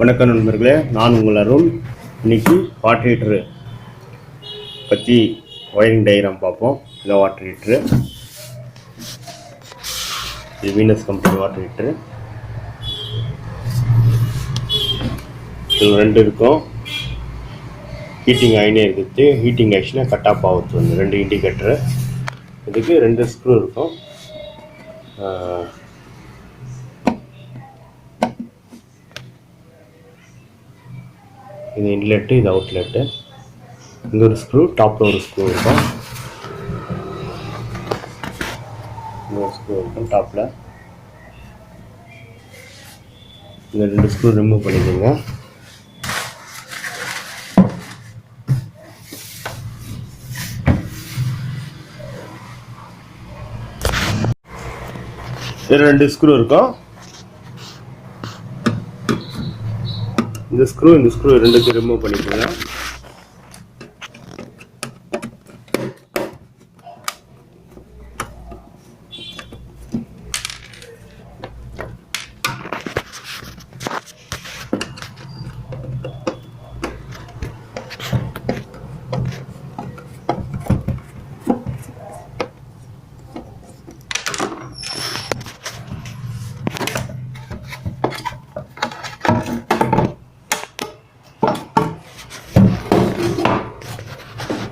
வணக்கம் நண்பர்களே, நான் உங்கள் அருண். இன்னைக்கு வாட்டர் ஹீட்ரு பற்றி ஒயரிங் டயக்ராம் பார்ப்போம். இந்த வாட்டர் ஹீட்ரு இது வீனஸ் கம்பெனி வாட்டர் ஹீட்ரு. இதில் ரெண்டு இருக்கும். ஹீட்டிங் ஆகினே இருக்குது. ஹீட்டிங் ஆயிடுச்சுன்னா கட் ஆஃப் ஆகுது. வந்து ரெண்டு இண்டிகேட்டரு. இதுக்கு ரெண்டு ஸ்க்ரூ இருக்கும். இது இன்லெட்டு, இது அவுட்லெட்டு. இங்கே ஒரு ஸ்க்ரூ, டாப்பில் ஒரு ஸ்க்ரூ இருக்கும். இங்கே ஒரு ஸ்க்ரூ இருக்கும் டாப்பில். இந்த ரெண்டு ஸ்க்ரூ ரிமூவ் பண்ணிக்கோங்க. இதில் ரெண்டு ஸ்க்ரூ இருக்கும். இந்த ஸ்க்ரூ ரெண்டுக்கு ரிமூவ் பண்ணிக்கோங்க.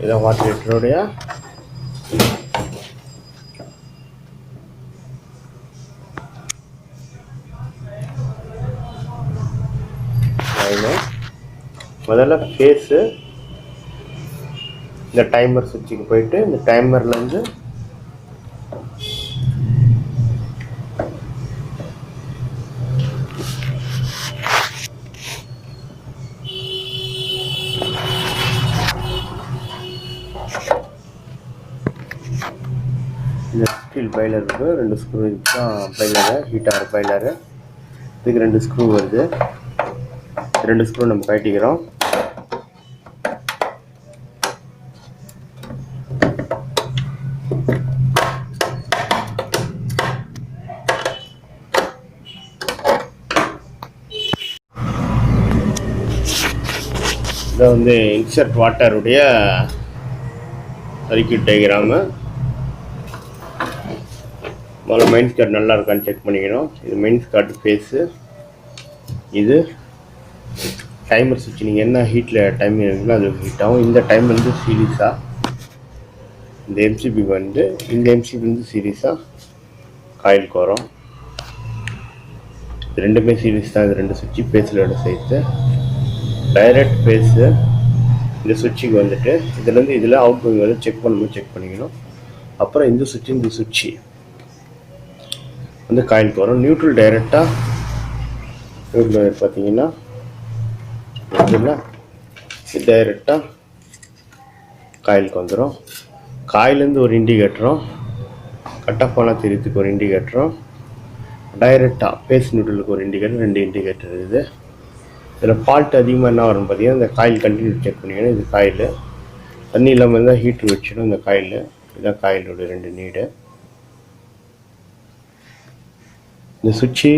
இதான் வாட்டர் ஹீட்டருடைய முதல்ல ஃபேஸு இந்த டைமர் சுவிட்சுக்கு போயிட்டு இந்த டைமர்லேருந்து இந்த ஸ்டீல் பைலர் இருக்குது. ரெண்டு ஸ்க்ரூ தான் பைலரு, ஹீட்டார் பைலரு. இதுக்கு ரெண்டு ஸ்க்ரூ வருது. ரெண்டு ஸ்க்ரூ நம்ம கட்டிக்கிறோம். இதை வந்து இன்சர்ட் வாட்டருடைய சர்க்யூட் டயக்ராமு. முதல்ல மெயின்ஸ் கார்டு நல்லா இருக்கான்னு செக் பண்ணிக்கணும். இது மெயின்ஸ் கார்டு ஃபேஸு. இது டைமர் சுவிட்ச். நீங்கள் என்ன ஹீட்டில் டைம் இருக்குங்களோ அது ஹீட் ஆகும். இந்த டைம் வந்து சீரீஸாக இந்த எம்சிபி வந்து இந்த எம்சிபி வந்து சீரீஸாக காயிலுக்கு வரும். இது ரெண்டுமே சீரீஸ் தான். இது ரெண்டு சுவிட்சு ஃபேஸில் சேர்த்து டைரக்ட் ஃபேஸு. இந்த சுவிட்சுக்கு வந்துட்டு இதுலேருந்து இதில் அவுட் கோயிங் வந்து செக் பண்ணிக்கணும். அப்புறம் இந்த சுவிட்சு வந்து காயிலுக்கு வரும். நியூட்ரல் டைரெக்டாக பார்த்தீங்கன்னா இது டைரெக்டாக காயிலுக்கு வந்துடும். காயிலேருந்து ஒரு இண்டிகேட்டரும், கட் ஆஃப் ஆனால் தெரியறதுக்கு ஒரு இண்டிகேட்டரும், டைரெக்டாக ஃபேஸ் நியூட்ரலுக்கு ஒரு இண்டிகேட்டர், ரெண்டு இண்டிகேட்டர் இருக்குது. இதில் ஃபால்ட் அதிகமாக என்ன வரும்னு பார்த்தீங்கன்னா இந்த காயில் கண்டினியூ செக் பண்ணிக்கணும். இது காயில் தண்ணி இல்லாமல் இருந்தால் ஹீட்ரு வச்சிடும். இந்த காயில் இதுதான் காயிலோட ரெண்டு நீடு. இந்த சுவிட்சு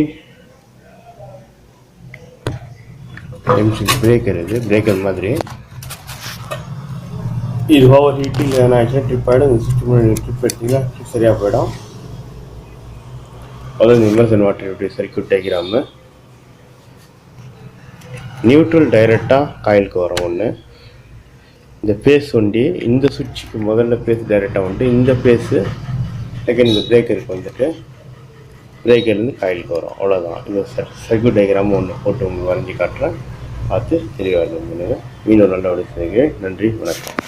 பிரேக்கர், இது பிரேக்கர் மாதிரி. இது ஓவர் ஹீட்டிங் என்ன ஆச்சுன்னா ட்ரிப் ஆகிடும். இந்த சுவிட்ச் முன்னாடி ட்ரிப் எடுத்திங்கன்னா ட்ரிப் சரியாக போயிடும். அதாவது இமர்சன் வாட்டர் சர்க்யூட் டயக்ராமு. நியூட்ரல் டைரெக்டாக காயிலுக்கு வரும் ஒன்று. இந்த பேஸ் ஒண்டி இந்த சுவிட்சுக்கு முதல்ல பேஸ் டைரெக்டாக வந்துட்டு இந்த பேஸு செகண்ட் இந்த பிரேக்கருக்கு வந்துட்டு பிரேக்கர்லேருந்து காயிலுக்கு வரும். அவ்வளோதான். இந்த சர்க்யூட் டயக்ராம் ஒன்று போட்டு உங்களுக்கு வரைஞ்சி காட்டுறேன். பார்த்து தெளிவாக இருந்தது. மீண்டும் நல்ல ஒரு செய்கிறேன். நன்றி, வணக்கம்.